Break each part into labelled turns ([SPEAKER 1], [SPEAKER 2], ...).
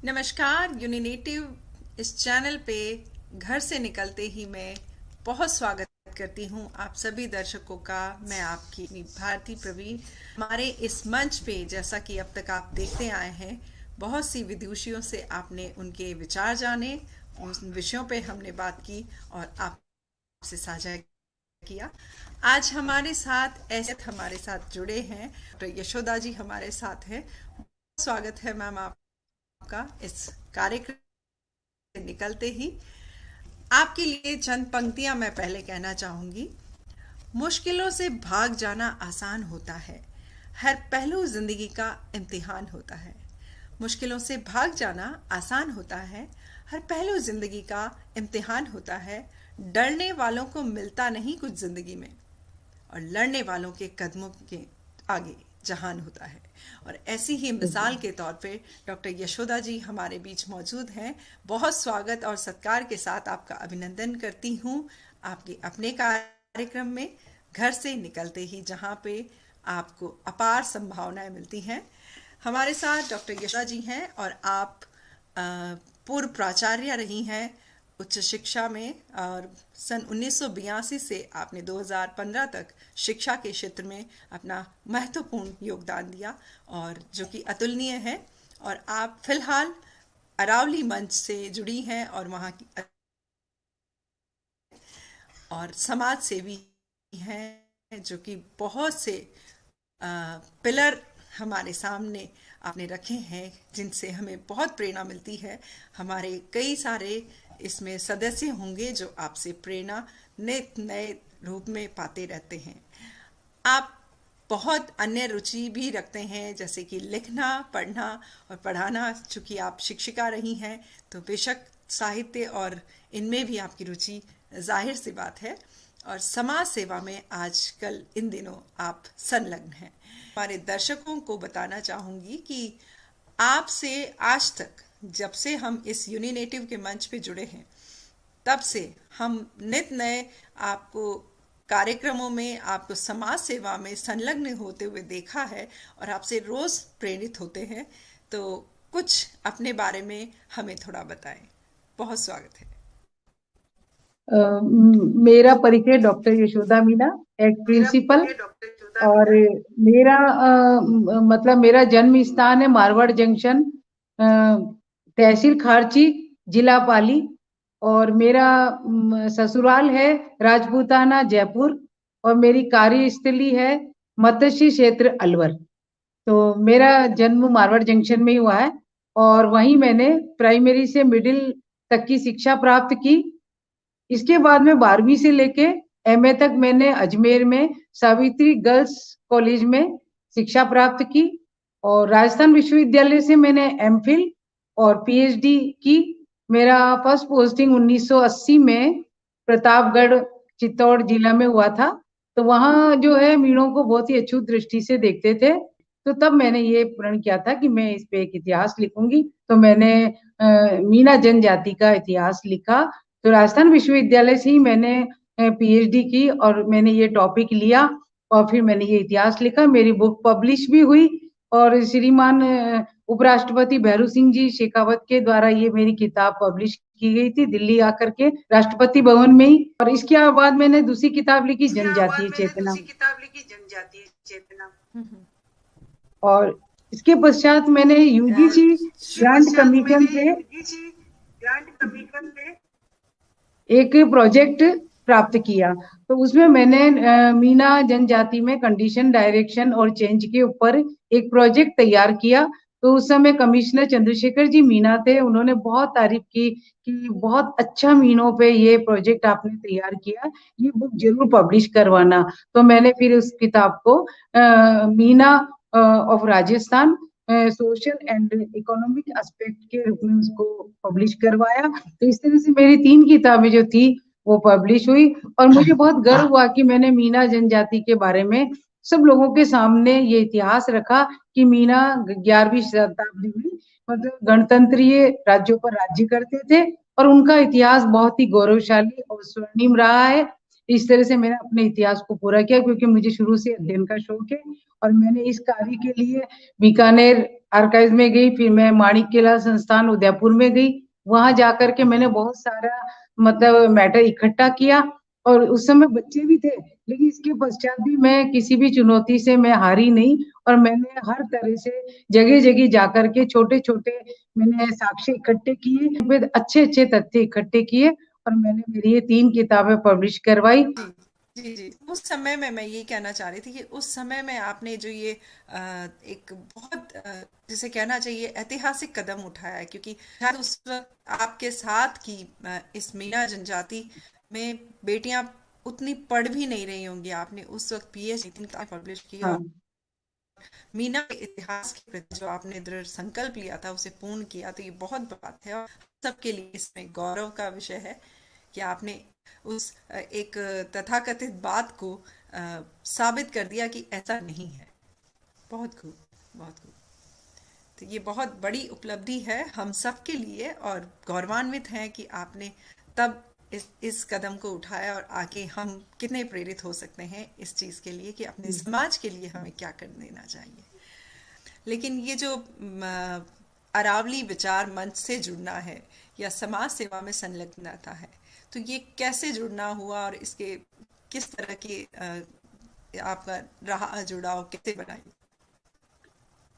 [SPEAKER 1] नमस्कार। यूनिनेटिव इस चैनल पे घर से निकलते ही मैं बहुत स्वागत करती हूँ आप सभी दर्शकों का। मैं आपकी भारती प्रवीण। हमारे इस मंच पे जैसा कि अब तक आप देखते आए हैं, बहुत सी विदुषियों से आपने उनके विचार जाने, उन विषयों पे हमने बात की और आपसे साझा किया। आज हमारे साथ जुड़े हैं डॉक्टर यशोदा जी, हमारे साथ हैं। स्वागत है मैम आपका इस कार्यक्रम से निकलते ही। आपके लिए चंद पंक्तियां मैं पहले कहना चाहूंगी। मुश्किलों से भाग जाना आसान होता है, हर पहलू जिंदगी का इम्तिहान होता है। मुश्किलों से भाग जाना आसान होता है, हर पहलू जिंदगी का इम्तिहान होता है। डरने वालों को मिलता नहीं कुछ जिंदगी में, और लड़ने वालों के कदमों के आगे जहान होता है। और ऐसी ही मिसाल के तौर पे डॉक्टर यशोदा जी हमारे बीच मौजूद हैं। बहुत स्वागत और सत्कार के साथ आपका अभिनंदन करती हूँ आपके अपने कार्यक्रम में, घर से निकलते ही, जहाँ पे आपको अपार संभावनाएं मिलती हैं। हमारे साथ डॉक्टर यशोदा जी हैं और आप अ, पूर्व प्राचार्य रही हैं उच्च शिक्षा में, और सन 1982 से आपने 2015 तक शिक्षा के क्षेत्र में अपना महत्वपूर्ण योगदान दिया, और जो कि अतुलनीय है। और आप फिलहाल अरावली मंच से जुड़ी हैं और वहाँ की और समाज सेवी हैं, जो कि बहुत से पिलर हमारे सामने आपने रखे हैं जिनसे हमें बहुत प्रेरणा मिलती है। हमारे कई सारे इसमें सदस्य होंगे जो आपसे प्रेरणा नित नए रूप में पाते रहते हैं। आप बहुत अन्य रुचि भी रखते हैं, जैसे कि लिखना, पढ़ना और पढ़ाना। चूंकि आप शिक्षिका रही हैं तो बेशक साहित्य और इनमें भी आपकी रुचि जाहिर सी बात है। और समाज सेवा में आजकल इन दिनों आप संलग्न हैं। हमारे दर्शकों को बताना चाहूंगी कि आपसे आज तक, जब से हम इस यूनिनेटिव के मंच पे जुड़े हैं, तब से हम नित नए आपको कार्यक्रमों में, आपको समाज सेवा में संलग्न होते हुए देखा है और आपसे रोज प्रेरित होते हैं। तो कुछ अपने बारे में हमें थोड़ा बताएं। बहुत स्वागत है।
[SPEAKER 2] मेरा परिचय डॉक्टर यशोदा मीना, एक प्रिंसिपल। और मेरा मतलब मेरा जन्म स्थान है मारवाड़ जंक्शन, तहसील खारची, जिला पाली। और मेरा ससुराल है राजपूताना जयपुर, और मेरी कार्यस्थली है मत्स्य क्षेत्र अलवर। तो मेरा जन्म मारवाड़ जंक्शन में ही हुआ है, और वहीं मैंने प्राइमरी से मिडिल तक की शिक्षा प्राप्त की। इसके बाद में 12वीं से लेके एमए तक मैंने अजमेर में सावित्री गर्ल्स कॉलेज में शिक्षा प्राप्त की। और राजस्थान विश्वविद्यालय से मैंने एमफिल और पीएचडी की। मेरा फर्स्ट पोस्टिंग 1980 में प्रतापगढ़ चित्तौड़ जिला में हुआ था। तो वहाँ जो है मीणों को बहुत ही अछूत दृष्टि से देखते थे। तो तब मैंने ये प्रण किया था कि मैं इस पे एक इतिहास लिखूंगी। तो मैंने मीना जनजाति का इतिहास लिखा। तो राजस्थान विश्वविद्यालय से ही मैंने पीएचडी की और मैंने ये टॉपिक लिया, और फिर मैंने ये इतिहास लिखा। मेरी बुक पब्लिश भी हुई, और श्रीमान उपराष्ट्रपति भैरू सिंह जी शेखावत के द्वारा ये मेरी किताब पब्लिश की गई थी दिल्ली आकर के राष्ट्रपति भवन में ही। और इसके बाद मैंने दूसरी किताब लिखी जनजातीय चेतना। और इसके पश्चात मैंने यूजीसी ग्रांट कमीशन से एक प्रोजेक्ट प्राप्त किया। तो उसमें मैंने मीना जनजाति में कंडीशन, डायरेक्शन और चेंज के ऊपर एक प्रोजेक्ट तैयार किया। तो उस समय कमिश्नर चंद्रशेखर जी मीना थे, उन्होंने बहुत तारीफ की कि बहुत अच्छा मीनों पे ये प्रोजेक्ट आपने तैयार किया, ये बुक जरूर पब्लिश करवाना। तो मैंने फिर उस किताब को Meena of Rajasthan social and economic aspect के रूप में उसको पब्लिश करवाया। तो इस तरह से मेरी 3 किताबें जो थी वो पब्लिश हुई। और मुझे बहुत गर्व हुआ कि मैंने मीना जनजाति के बारे में सब लोगों के सामने ये इतिहास रखा कि मीना 11वीं शताब्दी में मतलब गणतंत्रीय राज्यों पर राज्य करते थे, और उनका इतिहास बहुत ही गौरवशाली और स्वर्णिम रहा है। इस तरह से मैंने अपने इतिहास को पूरा किया, क्योंकि मुझे शुरू से अध्ययन का शौक है। और मैंने इस कार्य के लिए बीकानेर आर्काइव में गई, फिर मैं माणिक्यलाल संस्थान उदयपुर में गई। वहां जाकर के मैंने बहुत सारा मतलब मैटर इकट्ठा किया, और उस समय बच्चे भी थे, लेकिन इसके पश्चात भी मैं किसी भी चुनौती से मैं हारी नहीं, और मैंने हर तरह से जगह जगह जाकर के छोटे छोटे मैंने साक्ष्य इकट्ठे किए, फिर अच्छे अच्छे तथ्य इकट्ठे किए, और मैंने मेरी ये 3 किताबें पब्लिश करवाई।
[SPEAKER 1] जी जी जी। उस समय में मैं ये कहना चाह रही थी कि उस समय में आपने जो ये एक बहुत जिसे कहना चाहिए ऐतिहासिक कदम उठाया है, क्योंकि शायद उस वक्त आपके साथ की इस मीना जनजाति में बेटियां उतनी पढ़ भी नहीं रही होंगी। आपने उस वक्त पीएचडी पब्लिश की, और
[SPEAKER 2] हाँ।
[SPEAKER 1] मीना के इतिहास के प्रति जो आपने दृढ़ संकल्प लिया था उसे पूर्ण किया, तो ये बहुत बड़ी बात है और सबके लिए इसमें गौरव का विषय है कि आपने उस एक तथाकथित बात को साबित कर दिया कि ऐसा नहीं है। बहुत खूब, बहुत खूब। तो ये बहुत बड़ी उपलब्धि है हम सब के लिए, और गौरवान्वित हैं कि आपने तब इस कदम को उठाया, और आगे हम कितने प्रेरित हो सकते हैं इस चीज़ के लिए कि अपने समाज के लिए हमें क्या कर देना चाहिए। लेकिन ये जो अरावली विचार मंच से जुड़ना है या समाज सेवा में संलग्नता है, तो ये कैसे जुड़ना हुआ और इसके किस तरह की आपका रहा जुड़ाव कैसे बनाई?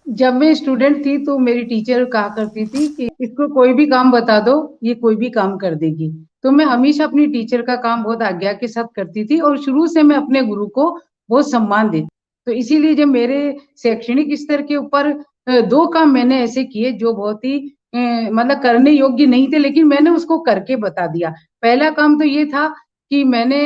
[SPEAKER 2] जब मैं स्टूडेंट थी तो मेरी टीचर कहा करती थी कि इसको कोई भी काम बता दो, ये कोई भी काम कर देगी। तो मैं हमेशा अपनी टीचर का काम बहुत आज्ञा के साथ करती थी, और शुरू से मैं अपने गुरु को बहुत सम्मान देती। तो इसीलिए जब मेरे शैक्षणिक स्तर के ऊपर 2 काम मैंने ऐसे किए जो बहुत ही मतलब करने योग्य नहीं थे, लेकिन मैंने उसको करके बता दिया। पहला काम तो ये था कि मैंने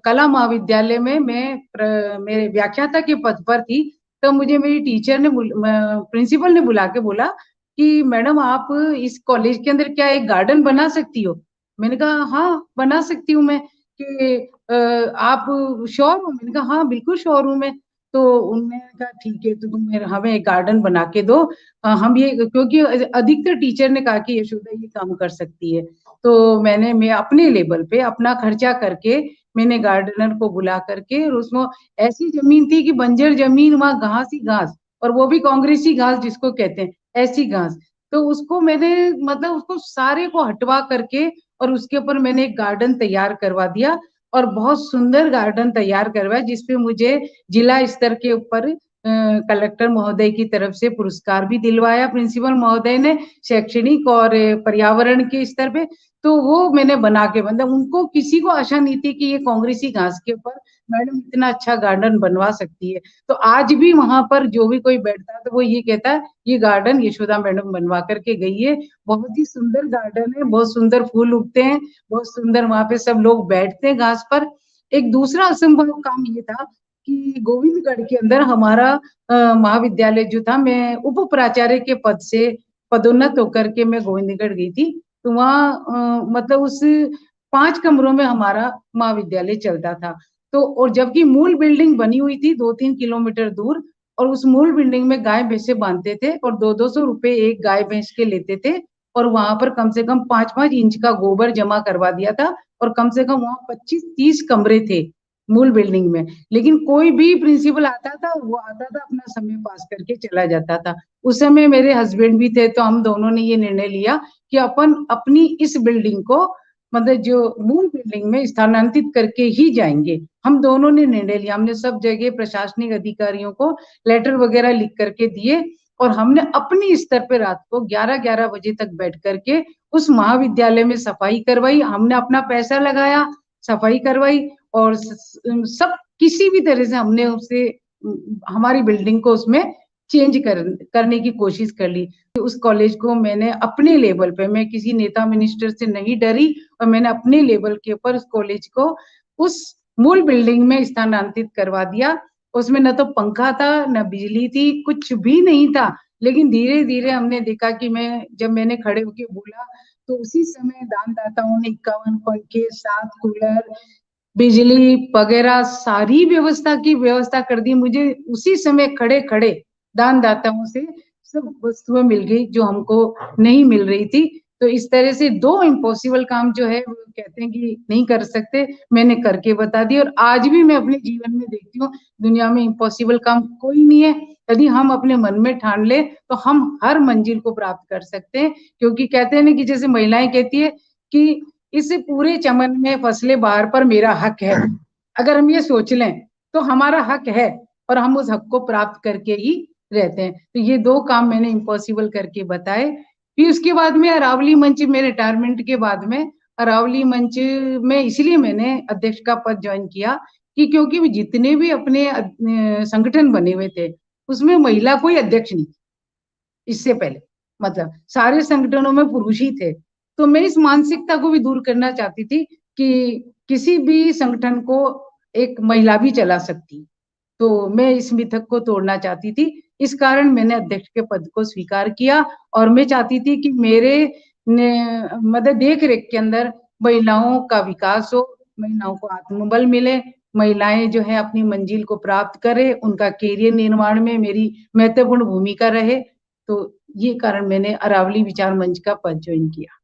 [SPEAKER 2] कला महाविद्यालय में मेरे व्याख्याता के पद पर थी। तो मुझे मेरी टीचर ने प्रिंसिपल ने बुला के बोला कि मैडम आप इस कॉलेज के अंदर क्या एक गार्डन बना सकती हो? मैंने कहा हाँ बना सकती हूँ मैं। कि आप श्योर हो? मैंने कहा हाँ बिल्कुल श्योर हूँ मैं। तो उन्होंने कहा ठीक है, तो तुम हमें एक गार्डन बना के दो। हम ये, क्योंकि अधिकतर टीचर ने कहा कि यशोदा ये काम कर सकती है। तो मैं अपने लेवल पे अपना खर्चा करके मैंने गार्डनर को बुला करके, और उसमें ऐसी जमीन थी कि बंजर जमीन, वहां घास ही घास, और वो भी कांग्रेसी घास जिसको कहते हैं, ऐसी घास। तो उसको मैंने मतलब उसको सारे को हटवा करके और उसके ऊपर मैंने एक गार्डन तैयार करवा दिया, और बहुत सुंदर गार्डन तैयार करवाया, जिसपे मुझे जिला स्तर के ऊपर कलेक्टर महोदय की तरफ से पुरस्कार भी दिलवाया प्रिंसिपल महोदय ने, शैक्षणिक और पर्यावरण के स्तर पे। तो वो मैंने बना के, मतलब उनको किसी को आशा नहीं थी कि ये कांग्रेसी घास के ऊपर मैडम इतना अच्छा गार्डन बनवा सकती है। तो आज भी वहां पर जो भी कोई बैठता है तो वो ये कहता है ये गार्डन यशोदा मैडम बनवा करके गई है। बहुत ही सुंदर गार्डन है, बहुत सुंदर फूल उगते हैं, बहुत सुंदर वहां पे सब लोग बैठते हैं घास पर। एक दूसरा असंभव काम ये था कि गोविंदगढ़ के अंदर हमारा महाविद्यालय जो था, मैं उप प्राचार्य के पद से पदोन्नत होकर के मैं गोविंदगढ़ गई थी। तो वहाँ मतलब उस 5 कमरों में हमारा महाविद्यालय चलता था। तो और जबकि मूल बिल्डिंग बनी हुई थी 2-3 किलोमीटर दूर, और उस मूल बिल्डिंग में गाय भैंसे बांधते थे और 200-200 रुपए एक गाय भैंस के लेते थे, और वहां पर कम से कम 5-5 इंच का गोबर जमा करवा दिया था, और कम से कम वहां 25-30 कमरे थे मूल बिल्डिंग में। लेकिन कोई भी प्रिंसिपल आता था, वो आता था अपना समय पास करके चला जाता था। उस समय मेरे हस्बैंड भी थे, तो हम दोनों ने ये निर्णय लिया कि अपन अपनी इस बिल्डिंग को, मतलब जो मूल बिल्डिंग में स्थानांतरित करके ही जाएंगे। हम दोनों ने निर्णय लिया, हमने सब जगह प्रशासनिक अधिकारियों को लेटर वगैरह लिख करके दिए, और हमने अपनी स्तर पे रात को 11-11 बजे तक बैठ करके उस महाविद्यालय में सफाई करवाई। हमने अपना पैसा लगाया, सफाई करवाई, और सब किसी भी तरह से हमने उसे हमारी बिल्डिंग को उसमें चेंज करने की कोशिश कर ली। उस कॉलेज को मैंने अपने लेवल पे, मैं किसी नेता मिनिस्टर से नहीं डरी, और मैंने अपने लेवल के ऊपर उस कॉलेज को उस मूल बिल्डिंग में स्थानांतरित करवा दिया। उसमें न तो पंखा था, न बिजली थी, कुछ भी नहीं था। लेकिन धीरे धीरे हमने देखा कि जब मैंने खड़े होके बोला, तो उसी समय दानदाताओं ने 51 पंखे, 7 कूलर, बिजली वगैरह सारी व्यवस्था कर दी। मुझे उसी समय खड़े खड़े दानदाताओं से सब वस्तुएं मिल गई जो हमको नहीं मिल रही थी। तो इस तरह से 2 इम्पॉसिबल काम जो है वो कहते हैं कि नहीं कर सकते, मैंने करके बता दिया। और आज भी मैं अपने जीवन में देखती हूँ दुनिया में इम्पॉसिबल काम कोई नहीं है। यदि हम अपने मन में ठान ले तो हम हर मंजिल को प्राप्त कर सकते हैं। क्योंकि कहते हैं ना कि जैसे महिलाएं कहती है कि इस पूरे चमन में फसले बहार पर मेरा हक है। अगर हम ये सोच लें तो हमारा हक है और हम उस हक को प्राप्त करके ही रहते हैं। तो ये दो काम मैंने इम्पॉसिबल करके बताए। फिर उसके बाद में अरावली मंच में रिटायरमेंट के बाद में अरावली मंच में इसलिए मैंने अध्यक्ष का पद ज्वाइन किया कि क्योंकि जितने भी अपने संगठन बने हुए थे उसमें महिला कोई अध्यक्ष नहीं, इससे पहले मतलब सारे संगठनों में पुरुष ही थे। तो मैं इस मानसिकता को भी दूर करना चाहती थी कि किसी भी संगठन को एक महिला भी चला सकती। तो मैं इस मिथक को तोड़ना चाहती थी। इस कारण मैंने अध्यक्ष के पद को स्वीकार किया और मैं चाहती थी कि मेरे मतलब देख रेख के अंदर महिलाओं का विकास हो, महिलाओं को आत्मबल मिले, महिलाएं जो है अपनी मंजिल को प्राप्त करें, उनका कैरियर निर्माण में मेरी महत्वपूर्ण भूमिका रहे। तो ये कारण मैंने अरावली विचार मंच का पद ज्वाइन किया।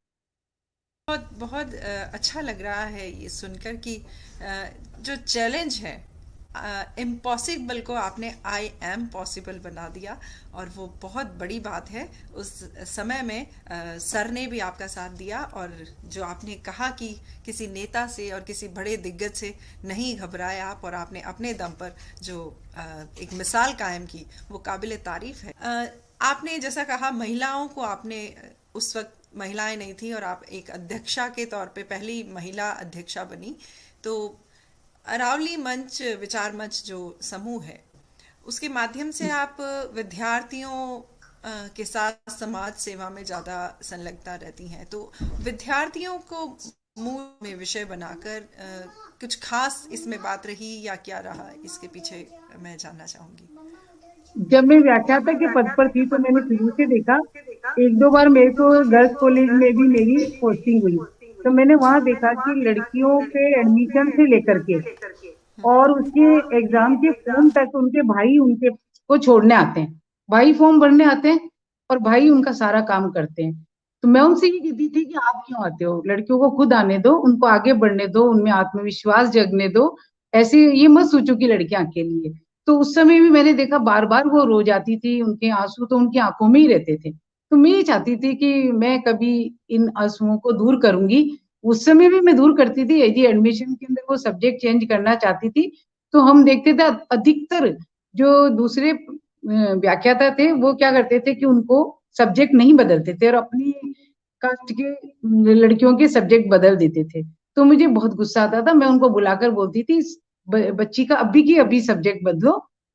[SPEAKER 1] बहुत बहुत अच्छा लग रहा है ये सुनकर कि जो चैलेंज है, इम्पॉसिबल को आपने आई एम पॉसिबल बना दिया, और वो बहुत बड़ी बात है। उस समय में सर ने भी आपका साथ दिया, और जो आपने कहा कि किसी नेता से और किसी बड़े दिग्गज से नहीं घबराए आप, और आपने अपने दम पर जो एक मिसाल कायम की, वो काबिल तारीफ है। आपने जैसा कहा, महिलाओं को आपने उस वक्त महिलाएं नहीं थी और आप एक अध्यक्षा के तौर पे पहली महिला अध्यक्षा बनी। तो अरावली मंच विचार मंच जो समूह है, उसके माध्यम से आप विद्यार्थियों के साथ समाज सेवा में ज़्यादा संलग्नता रहती हैं। तो विद्यार्थियों को मूल में विषय बनाकर कुछ खास इसमें बात रही या क्या रहा, इसके पीछे मैं जानना चाहूँगी।
[SPEAKER 2] जब मैं व्याख्याता के पद पर थी तो मैंने शुरू से देखा, एक दो बार मेरे को गर्ल्स कॉलेज में भी मेरी पोस्टिंग हुई, तो मैंने वहां देखा कि लड़कियों के एडमिशन से लेकर के और उसके एग्जाम के फॉर्म तक उनके भाई उनके को छोड़ने आते हैं, भाई फॉर्म भरने आते हैं और भाई उनका सारा काम करते हैं। तो मैं उनसे ये कहती थी कि आप क्यों आते हो, लड़कियों को खुद आने दो, उनको आगे बढ़ने दो, उनमें आत्मविश्वास जगने दो, ऐसे ये मत सोचो कि लड़कियां अकेली है। तो उस समय भी मैंने देखा बार बार वो रो जाती थी, उनके आंसू तो उनकी आंखों में ही रहते थे। तो मैं ये चाहती थी कि मैं कभी इन आंसुओं को दूर करूंगी। उस समय भी मैं दूर करती थी। यदि एडमिशन के अंदर वो सब्जेक्ट चेंज करना चाहती थी तो हम देखते थे अधिकतर जो दूसरे व्याख्याता थे वो क्या करते थे कि उनको सब्जेक्ट नहीं बदलते थे और अपनी कास्ट के लड़कियों के सब्जेक्ट बदल देते थे। तो मुझे बहुत गुस्सा आता था, मैं उनको बुलाकर बोलती थी बच्ची का अभी की अभी सब्जेक्ट बदलो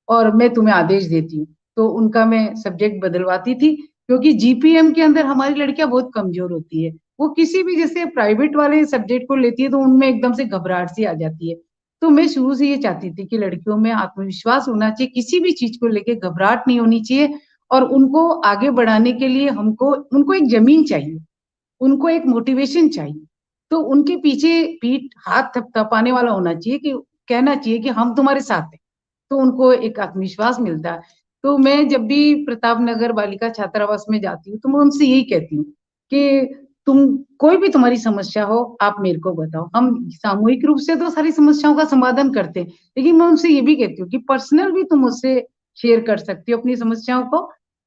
[SPEAKER 2] और मैं तुम्हें आदेश देती हूँ। तो उनका मैं सब्जेक्ट बदलवाती थी, क्योंकि जीपीएम के अंदर हमारी लड़कियां बहुत कमजोर होती है। वो किसी भी जैसे प्राइवेट वाले सब्जेक्ट को लेती है तो उनमें एकदम से घबराहट सी आ जाती है। तो मैं शुरू से ये चाहती थी कि लड़कियों में आत्मविश्वास होना चाहिए, किसी भी चीज को लेके घबराहट नहीं होनी चाहिए, और उनको आगे बढ़ाने के लिए हमको उनको एक जमीन चाहिए, उनको एक मोटिवेशन चाहिए। तो उनके पीछे पीठ हाथ थपथपाने वाला होना चाहिए, कि कहना चाहिए कि हम तुम्हारे साथ हैं। तो उनको एक आत्मविश्वास मिलता है। तो मैं जब भी प्रताप नगर बालिका छात्रावास में जाती हूँ तो मैं उनसे यही कहती हूँ कि तुम कोई भी तुम्हारी समस्या हो आप मेरे को बताओ, हम सामूहिक रूप से तो सारी समस्याओं का समाधान करते हैं, लेकिन मैं उनसे ये भी कहती हूँ कि पर्सनल भी तुम मुझसे शेयर कर सकती हो अपनी समस्याओं को,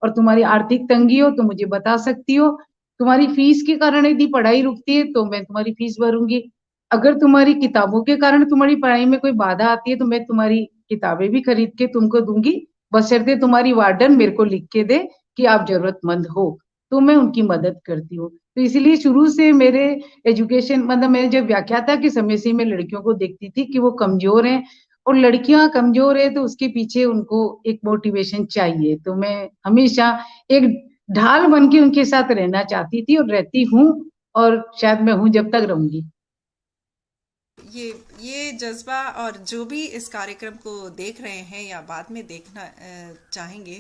[SPEAKER 2] और तुम्हारी आर्थिक तंगी हो तो मुझे बता सकती हो। तुम्हारी फीस के कारण यदि पढ़ाई रुकती है तो मैं तुम्हारी फीस भरूंगी। अगर तुम्हारी किताबों के कारण तुम्हारी पढ़ाई में कोई बाधा आती है तो मैं तुम्हारी किताबें भी खरीद के तुमको दूंगी, बशर्ते तुम्हारी वार्डन मेरे को लिख के दे कि आप जरूरतमंद हो। तो मैं उनकी मदद करती हूँ। तो इसलिए शुरू से मेरे एजुकेशन मतलब मैं जब व्याख्याता के समय से मैं लड़कियों को देखती थी कि वो कमजोर हैं, और लड़कियां कमजोर है तो उसके पीछे उनको एक मोटिवेशन चाहिए। तो मैं हमेशा एक ढाल बन के उनके साथ रहना चाहती थी और रहती हूँ, और शायद मैं हूँ जब तक रहूंगी।
[SPEAKER 1] ये जज्बा, और जो भी इस कार्यक्रम को देख रहे हैं या बाद में देखना चाहेंगे,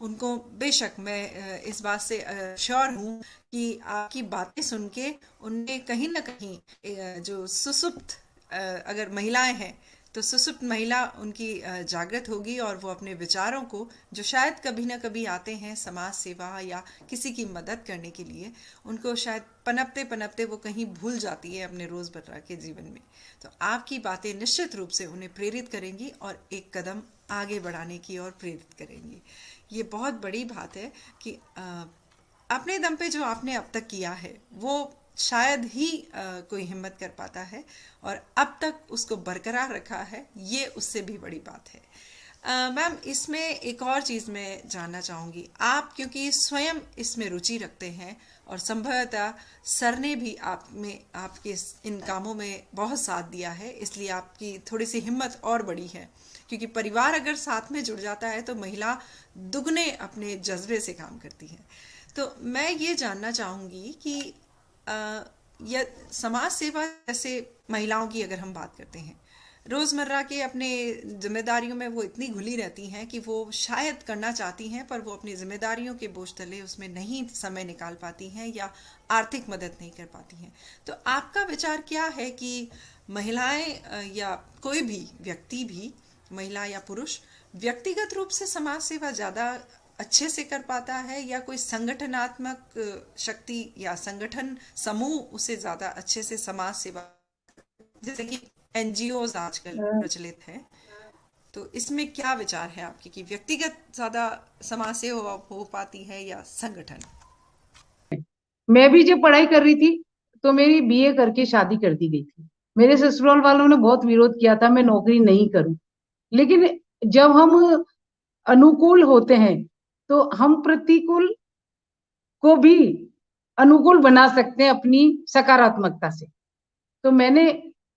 [SPEAKER 1] उनको बेशक मैं इस बात से श्योर हूँ कि आपकी बातें सुन के उनमें कहीं ना कहीं जो सुसुप्त अगर महिलाएं हैं तो सुसुप्त महिला उनकी जागृत होगी, और वो अपने विचारों को जो शायद कभी ना कभी आते हैं समाज सेवा या किसी की मदद करने के लिए, उनको शायद पनपते पनपते वो कहीं भूल जाती है अपने रोज़मर्रा के जीवन में। तो आपकी बातें निश्चित रूप से उन्हें प्रेरित करेंगी और एक कदम आगे बढ़ाने की ओर प्रेरित करेंगी। ये बहुत बड़ी बात है कि अपने दम पे जो आपने अब तक किया है वो शायद ही कोई हिम्मत कर पाता है, और अब तक उसको बरकरार रखा है, ये उससे भी बड़ी बात है। मैम, इसमें एक और चीज़ मैं जानना चाहूँगी। आप क्योंकि स्वयं इसमें रुचि रखते हैं और संभवतः सर ने भी आप में आपके इन कामों में बहुत साथ दिया है, इसलिए आपकी थोड़ी सी हिम्मत और बड़ी है, क्योंकि परिवार अगर साथ में जुड़ जाता है तो महिला दुगने अपने जज्बे से काम करती है। तो मैं ये जानना चाहूँगी कि यह समाज सेवा जैसे महिलाओं की अगर हम बात करते हैं, रोज़मर्रा के अपने जिम्मेदारियों में वो इतनी घुली रहती हैं कि वो शायद करना चाहती हैं, पर वो अपनी जिम्मेदारियों के बोझ तले उसमें नहीं समय निकाल पाती हैं या आर्थिक मदद नहीं कर पाती हैं। तो आपका विचार क्या है कि महिलाएं या कोई भी व्यक्ति भी, महिला या पुरुष, व्यक्तिगत रूप से समाज सेवा ज़्यादा अच्छे से कर पाता है, या कोई संगठनात्मक शक्ति या संगठन समूह उसे ज़्यादा अच्छे से समाज सेवा, जैसे कि एनजीओज आजकल प्रचलित है, तो इसमें क्या विचार है आपके कि व्यक्तिगत ज्यादा समाज से हो पाती है या संगठन?
[SPEAKER 2] मैं भी जब पढ़ाई कर रही थी तो मेरी बीए करके शादी कर दी गई थी। मेरे ससुराल वालों ने बहुत विरोध किया था मैं नौकरी नहीं करूं, लेकिन जब हम अनुकूल होते हैं तो हम प्रतिकूल को भी अनुकूल बना सकते हैं अपनी सकारात्मकता से। तो मैंने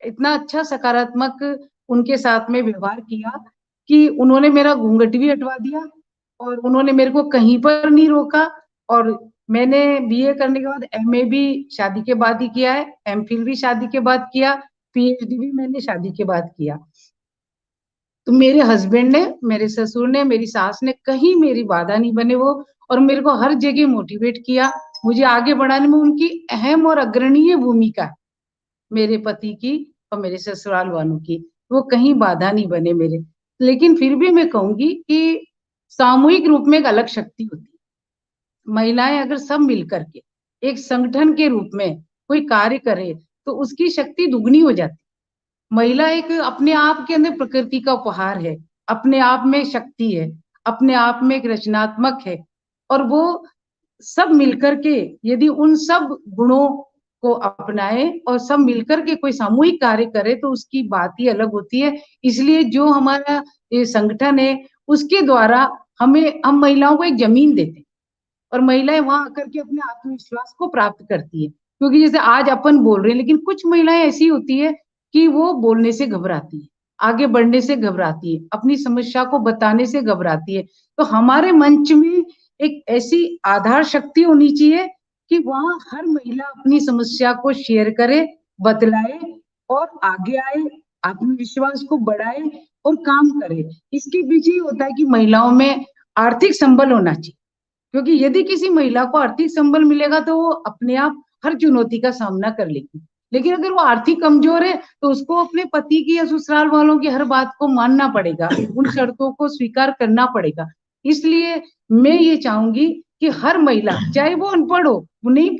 [SPEAKER 2] इतना अच्छा सकारात्मक उनके साथ में व्यवहार किया कि उन्होंने मेरा घूंघट भी हटवा दिया और उन्होंने मेरे को कहीं पर नहीं रोका। और मैंने बीए करने के बाद एमए भी शादी के बाद ही किया है, एमफिल भी शादी के बाद किया, पीएचडी भी मैंने शादी के बाद किया। तो मेरे हस्बैंड ने, मेरे ससुर ने, मेरी सास ने कहीं मेरी बाधा नहीं बने वो, और मेरे को हर जगह मोटिवेट किया। मुझे आगे बढ़ाने में उनकी अहम और अग्रणीय भूमिका है, मेरे पति की और मेरे ससुराल वालों की। वो कहीं बाधा नहीं बने मेरे। लेकिन फिर भी मैं कहूंगी कि सामूहिक रूप में एक अलग शक्ति होती है। महिलाएं अगर सब मिलकर के एक संगठन के रूप में कोई कार्य करे तो उसकी शक्ति दुगनी हो जाती है। महिला एक अपने आप के अंदर प्रकृति का उपहार है, अपने आप में शक्ति है, अपने आप में एक रचनात्मक है। और वो सब मिलकर के यदि उन सब गुणों को अपनाए और सब मिलकर के कोई सामूहिक कार्य करे तो उसकी बात ही अलग होती है। इसलिए जो हमारा ये संगठन है उसके द्वारा हम महिलाओं को एक जमीन देते हैं और महिलाएं वहां आकर के अपने आत्मविश्वास को प्राप्त करती है। क्योंकि जैसे आज अपन बोल रहे हैं, लेकिन कुछ महिलाएं ऐसी होती है कि वो बोलने से घबराती है, आगे बढ़ने से घबराती है, अपनी समस्या को बताने से घबराती है। तो हमारे मंच में एक ऐसी आधार शक्ति होनी चाहिए कि वहां हर महिला अपनी समस्या को शेयर करे, बतलाए और आगे आए, आत्मविश्वास को बढ़ाए और काम करे। इसके पीछे ये होता है कि महिलाओं में आर्थिक संबल होना चाहिए। क्योंकि यदि किसी महिला को आर्थिक संबल मिलेगा तो वो अपने आप हर चुनौती का सामना कर लेगी। लेकिन अगर वो आर्थिक कमजोर है तो उसको अपने पति की या ससुराल वालों की हर बात को मानना पड़ेगा, उन शर्तों को स्वीकार करना पड़ेगा। इसलिए मैं ये चाहूंगी कि हर महिला, चाहे वो अनपढ़ हो, वो नहीं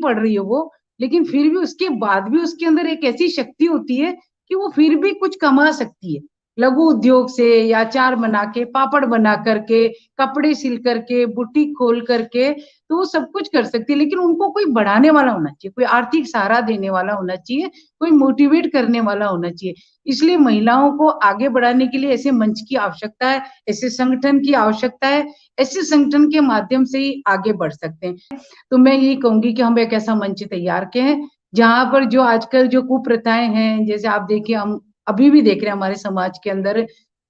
[SPEAKER 2] पढ़ रही हो वो, लेकिन फिर भी उसके बाद भी उसके अंदर एक ऐसी शक्ति होती है कि वो फिर भी कुछ कमा सकती है। लघु उद्योग से या अचार बना के, पापड़ बना करके, कपड़े सिल करके, बुटीक खोल करके, तो वो सब कुछ कर सकती है। लेकिन उनको कोई बढ़ाने वाला होना चाहिए, कोई आर्थिक सहारा देने वाला होना चाहिए, कोई मोटिवेट करने वाला होना चाहिए। इसलिए महिलाओं को आगे बढ़ाने के लिए ऐसे मंच की आवश्यकता है, ऐसे संगठन की आवश्यकता है। ऐसे संगठन के माध्यम से ही आगे बढ़ सकते हैं। तो मैं यही कहूंगी कि हम एक ऐसा मंच तैयार किए हैं जहां पर जो आजकल जो कुप्रथाएं हैं, जैसे आप देखिए, हम अभी भी देख रहे हैं हमारे समाज के अंदर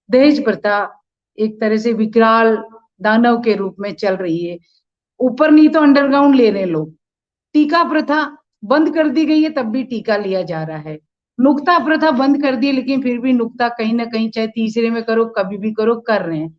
[SPEAKER 2] दहेज प्रथा एक तरह से विकराल दानव के रूप में चल रही है। ऊपर नहीं तो अंडरग्राउंड ले रहे हैं लोग। टीका प्रथा बंद कर दी गई है, तब भी टीका लिया जा रहा है। नुक्ता प्रथा बंद कर दी है, लेकिन फिर भी नुक्ता कहीं ना कहीं, चाहे तीसरे में करो, कभी भी करो, कर रहे हैं।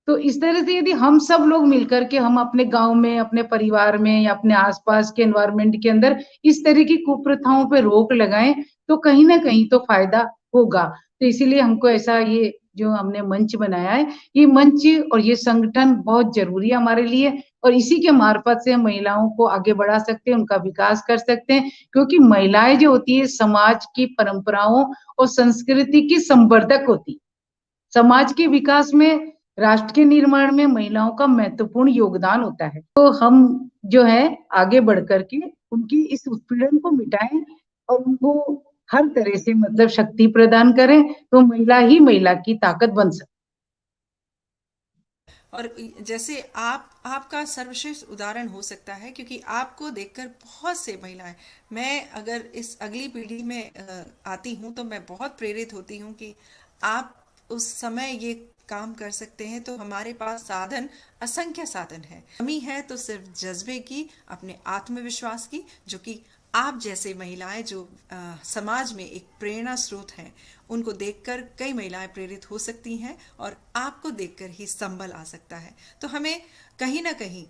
[SPEAKER 2] तो इस तरह से यदि हम सब लोग मिलकर के, हम अपने गांव में, अपने परिवार में या अपने आसपास के एनवायरमेंट के अंदर इस तरह की कुप्रथाओं पे रोक लगाएं तो कहीं ना कहीं तो फायदा होगा। तो इसीलिए हमको ऐसा ये जो हमने मंच बनाया है, ये मंच और ये संगठन बहुत जरूरी है हमारे लिए। और इसी के मार्फत से हम महिलाओं को आगे बढ़ा सकते हैं, उनका विकास कर सकते हैं। क्योंकि महिलाएं जो होती है समाज की परंपराओं और संस्कृति की संवर्धक होती है। समाज के विकास में, राष्ट्र के निर्माण में महिलाओं का महत्वपूर्ण योगदान होता है। तो हम जो है आगे बढ़ करके उनकी इस उत्पीड़न को मिटाएं और उनको हर तरह से मतलब शक्ति प्रदान करें, तो महिला ही महिला की ताकत बन सकती।
[SPEAKER 1] और जैसे आपका सर्वश्रेष्ठ उदाहरण हो सकता है, क्योंकि आपको देखकर बहुत से महिलाएं, मैं अगर इस अगली पीढ़ी में आती हूँ तो मैं बहुत प्रेरित होती हूँ कि आप उस समय ये काम कर सकते हैं। तो हमारे पास साधन, असंख्य साधन है। कमी है तो सिर्फ जज्बे की, अपने आत्मविश्वास की, जो कि आप जैसे महिलाएं जो समाज में एक प्रेरणा स्रोत हैं, उनको देखकर कई महिलाएं प्रेरित हो सकती हैं और आपको देखकर ही संबल आ सकता है। तो हमें कहीं ना कहीं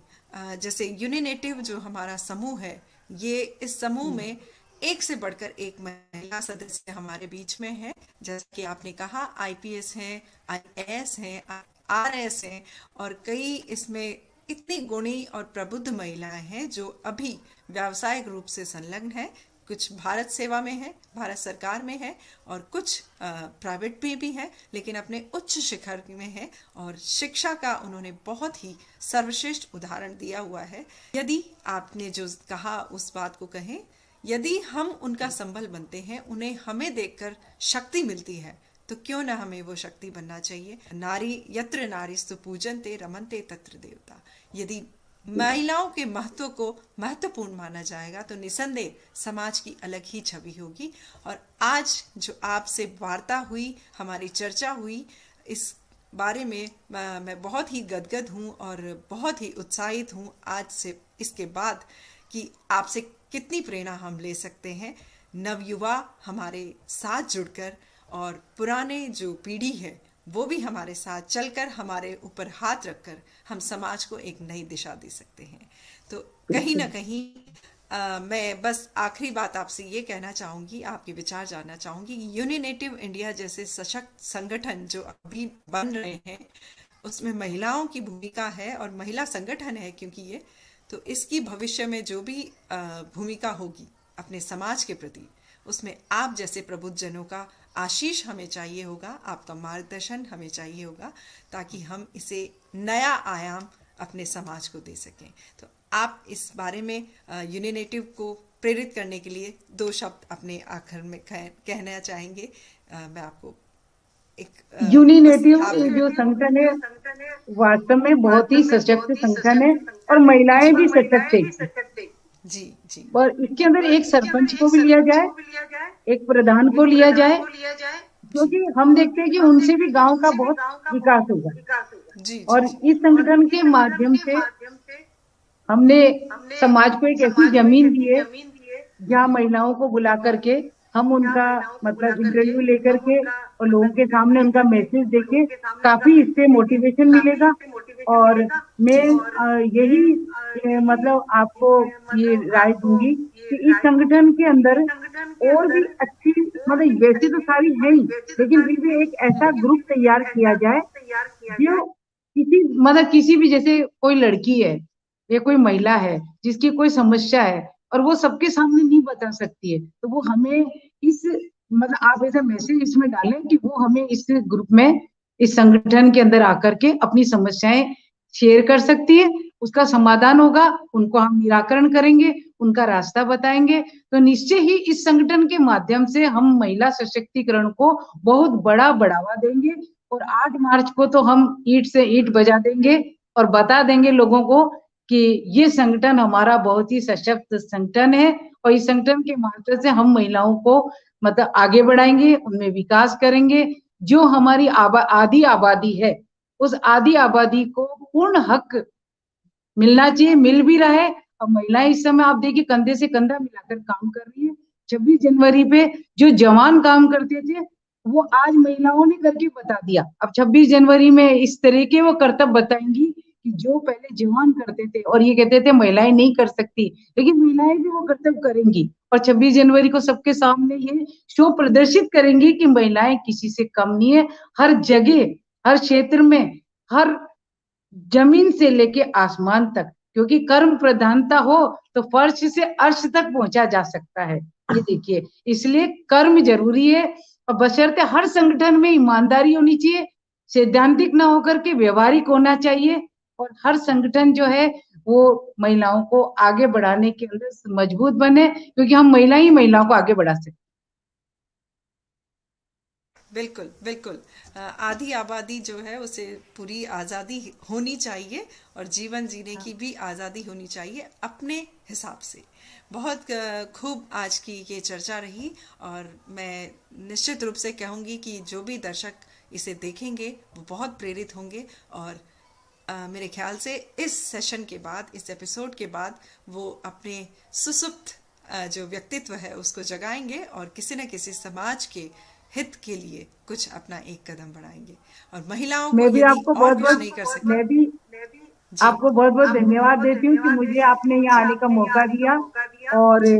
[SPEAKER 1] जैसे यूनिनेटिव जो हमारा समूह है, ये इस समूह में एक से बढ़कर एक महिला सदस्य हमारे बीच में है। जैसे कि आपने कहा, आईपीएस हैं, आईएएस हैं, आरएस हैं, और कई इसमें इतनी गुणी और प्रबुद्ध महिलाएं हैं जो अभी व्यावसायिक रूप से संलग्न है। कुछ भारत सेवा में है, भारत सरकार में है, और कुछ प्राइवेट में भी है, लेकिन अपने उच्च शिखर में है और शिक्षा का उन्होंने बहुत ही सर्वश्रेष्ठ उदाहरण दिया हुआ है। यदि आपने जो कहा उस बात को कहें, यदि हम उनका संबल बनते हैं, उन्हें हमें देखकर शक्ति मिलती है, तो क्यों ना हमें वो शक्ति बनना चाहिए। नारी यत्र नारीस्तु पूजन्ते रमन्ते तत्र देवता। यदि महिलाओं के महत्व को महत्वपूर्ण माना जाएगा तो निसंदेह समाज की अलग ही छवि होगी। और आज जो आपसे वार्ता हुई, हमारी चर्चा हुई, इस बारे में मैं बहुत ही गदगद हूँ और बहुत ही उत्साहित हूँ आज से इसके बाद कि आपसे कितनी प्रेरणा हम ले सकते हैं। नवयुवा हमारे साथ जुड़कर और पुराने जो पीढ़ी है वो भी हमारे साथ चलकर, हमारे ऊपर हाथ रखकर हम समाज को एक नई दिशा दे सकते हैं। तो कहीं ना कहीं मैं बस आखिरी बात आपसे ये कहना चाहूँगी, आपके विचार जानना चाहूँगी कि यूनिनेटिव इंडिया जैसे सशक्त संगठन जो अभी बन रहे हैं, उसमें महिलाओं की भूमिका है और महिला संगठन है क्योंकि ये, तो इसकी भविष्य में जो भी भूमिका होगी अपने समाज के प्रति, उसमें आप जैसे प्रबुद्ध जनों का आशीष हमें चाहिए होगा, आपका मार्गदर्शन हमें चाहिए होगा, ताकि हम इसे नया आयाम अपने समाज को दे सकें। तो आप इस बारे में यूनिनेटिव को प्रेरित करने के लिए 2 शब्द अपने आखिर में कहना चाहेंगे। मैं आपको एक
[SPEAKER 2] यूनिनेटिव जो संगठन है वास्तव में बहुत ही सशक्त संगठन है और महिलाएं भी सशक्त है।
[SPEAKER 1] जी जी।
[SPEAKER 2] और इसके अंदर एक सरपंच को भी लिया जाए, एक प्रधान को लिया जाए, क्योंकि हम देखते हैं कि उनसे भी गांव का बहुत विकास होगा।
[SPEAKER 1] जी
[SPEAKER 2] और
[SPEAKER 1] जी।
[SPEAKER 2] इस संगठन के माध्यम से हमने समाज को एक ऐसी जमीन दी है जहाँ महिलाओं को बुला करके हम उनका मतलब इंटरव्यू लेकर के और लोगों के सामने उनका मैसेज देके काफी इससे मोटिवेशन मिलेगा। और मैं यही मतलब आपको ये राय दूंगी कि इस संगठन के अंदर और भी अच्छी, मतलब वैसे तो सारी है ही, लेकिन फिर भी एक ऐसा ग्रुप तैयार किया जाए जो किसी मतलब किसी भी, जैसे कोई लड़की है या कोई महिला है जिसकी कोई समस्या है और वो सबके सामने नहीं बता सकती है, तो वो हमें इस मतलब आप ऐसा मैसेज इसमें डालें कि वो हमें इस ग्रुप में, इस संगठन के अंदर आकर के अपनी समस्याएं शेयर कर सकती है, उसका समाधान होगा, उनको हम निराकरण करेंगे, उनका रास्ता बताएंगे। तो निश्चय ही इस संगठन के माध्यम से हम महिला सशक्तिकरण को बहुत बड़ा बढ़ावा देंगे। और 8 मार्च को तो हम ईंट से ईंट बजा देंगे और बता देंगे लोगों को कि ये संगठन हमारा बहुत ही सशक्त संगठन है और इस संगठन के माध्यम से हम महिलाओं को मतलब आगे बढ़ाएंगे, उनमें विकास करेंगे। जो हमारी आधी आबादी है, उस आधी आबादी को पूर्ण हक मिलना चाहिए, मिल भी रहा है। और महिलाएं इस समय आप देखिए कंधे से कंधा मिलाकर काम कर रही है। 26 जनवरी पे जो जवान काम करते थे वो आज महिलाओं ने करके बता दिया। अब 26 जनवरी में इस तरह के वो कर्तव्य बताएंगी कि जो पहले जवान करते थे और ये कहते थे महिलाएं नहीं कर सकती, लेकिन महिलाएं भी वो कर्तव्य करेंगी और 26 जनवरी को सबके सामने ये शो प्रदर्शित करेंगी कि महिलाएं किसी से कम नहीं है। हर जगह, हर क्षेत्र में, हर जमीन से लेके आसमान तक, क्योंकि कर्म प्रधानता हो तो फर्श से अर्श तक पहुंचा जा सकता है। ये देखिए, इसलिए कर्म जरूरी है और बशर्ते हर संगठन में ईमानदारी होनी चाहिए, सैद्धांतिक ना होकर के व्यवहारिक होना चाहिए। और हर संगठन जो है वो महिलाओं को आगे बढ़ाने के अंदर मजबूत बने, क्योंकि हम महिला ही महिलाओं को आगे बढ़ा सकते।
[SPEAKER 1] बिल्कुल बिल्कुल। आधी आबादी जो है उसे पूरी आज़ादी होनी चाहिए और जीवन जीने की भी आज़ादी होनी चाहिए अपने हिसाब से। बहुत खूब आज की ये चर्चा रही और मैं निश्चित रूप से कहूँगी कि जो भी दर्शक इसे देखेंगे वो बहुत प्रेरित होंगे और मेरे ख्याल से इस सेशन के बाद, इस एपिसोड के बाद वो अपने सुसुप्त जो व्यक्तित्व है उसको जगाएंगे और किसी न किसी समाज के हित के लिए कुछ अपना एक कदम बढ़ाएंगे। और महिलाओं को
[SPEAKER 2] मैं भी
[SPEAKER 1] यदि
[SPEAKER 2] आपको
[SPEAKER 1] और
[SPEAKER 2] बहुत
[SPEAKER 1] कुछ
[SPEAKER 2] बहुत
[SPEAKER 1] नहीं कर
[SPEAKER 2] मैं
[SPEAKER 1] सके।
[SPEAKER 2] भी
[SPEAKER 1] जी।
[SPEAKER 2] आपको बहुत बहुत धन्यवाद देती हूँ कि मुझे आपने यहाँ आने का मौका दिया और
[SPEAKER 1] जी।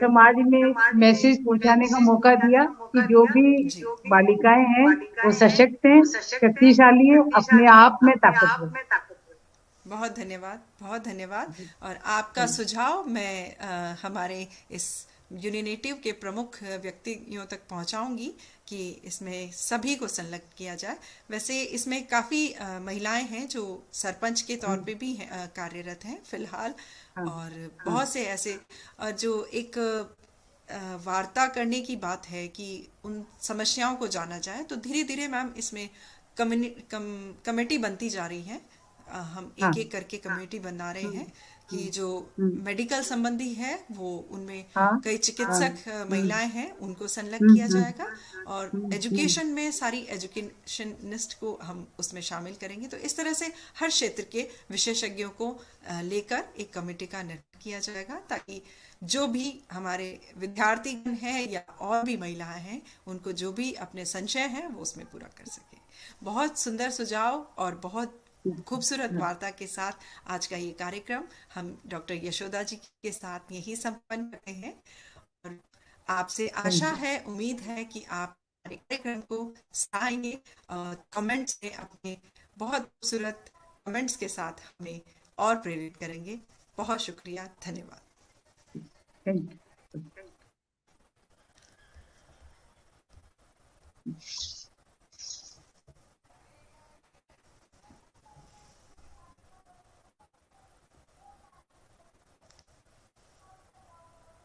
[SPEAKER 2] समाज में मैसेज पहुंचाने का मौका दिया कि जो भी
[SPEAKER 1] जी।
[SPEAKER 2] बालिकाएं हैं वो सशक्त हैं, शक्तिशाली है, अपने आप में ताकतवर।
[SPEAKER 1] बहुत धन्यवाद, बहुत धन्यवाद।
[SPEAKER 2] जी,
[SPEAKER 1] और आपका सुझाव मैं हमारे इस यूनिनेटिव के प्रमुख व्यक्तियों तक पहुंचाऊंगी कि इसमें सभी को संलग्न किया जाए। वैसे इसमें काफ़ी महिलाएं हैं जो सरपंच के तौर पे भी कार्यरत हैं फिलहाल।
[SPEAKER 2] हाँ
[SPEAKER 1] और
[SPEAKER 2] हाँ
[SPEAKER 1] बहुत से ऐसे जो एक वार्ता करने की बात है कि उन समस्याओं को जाना जाए, तो धीरे धीरे मैम इसमें कमेटी बनती जा रही है। हम
[SPEAKER 2] हाँ
[SPEAKER 1] एक एक करके कमेटी बना रहे हैं कि जो
[SPEAKER 2] हम्म,
[SPEAKER 1] मेडिकल संबंधी है वो उनमें
[SPEAKER 2] हाँ
[SPEAKER 1] कई
[SPEAKER 2] हाँ
[SPEAKER 1] चिकित्सक महिलाएं हैं उनको संलग्न
[SPEAKER 2] हम्म
[SPEAKER 1] किया
[SPEAKER 2] हम्म
[SPEAKER 1] जाएगा। और
[SPEAKER 2] हम्म
[SPEAKER 1] एजुकेशन में सारी एजुकेशनिस्ट को हम उसमें शामिल करेंगे। तो इस तरह से हर क्षेत्र के विशेषज्ञों को लेकर एक कमेटी का निर्माण किया जाएगा ताकि जो भी हमारे विद्यार्थीगण हैं या और भी महिलाएं हैं उनको जो भी अपने संशय हैं वो उसमें पूरा कर सके। बहुत सुंदर सुझाव और बहुत खूबसूरत
[SPEAKER 2] हाँ,
[SPEAKER 1] वार्ता के साथ आज का ये कार्यक्रम हम डॉक्टर यशोदा जी के साथ यही संपन्न करते हैं। और आपसे
[SPEAKER 2] थैंक
[SPEAKER 1] आशा
[SPEAKER 2] यू।
[SPEAKER 1] है, उम्मीद है कि आप हमारे कार्यक्रम को सराहेंगे। कमेंट्स में अपने बहुत खूबसूरत कमेंट्स के साथ हमें और प्रेरित करेंगे। बहुत शुक्रिया, धन्यवाद।
[SPEAKER 2] Thank you.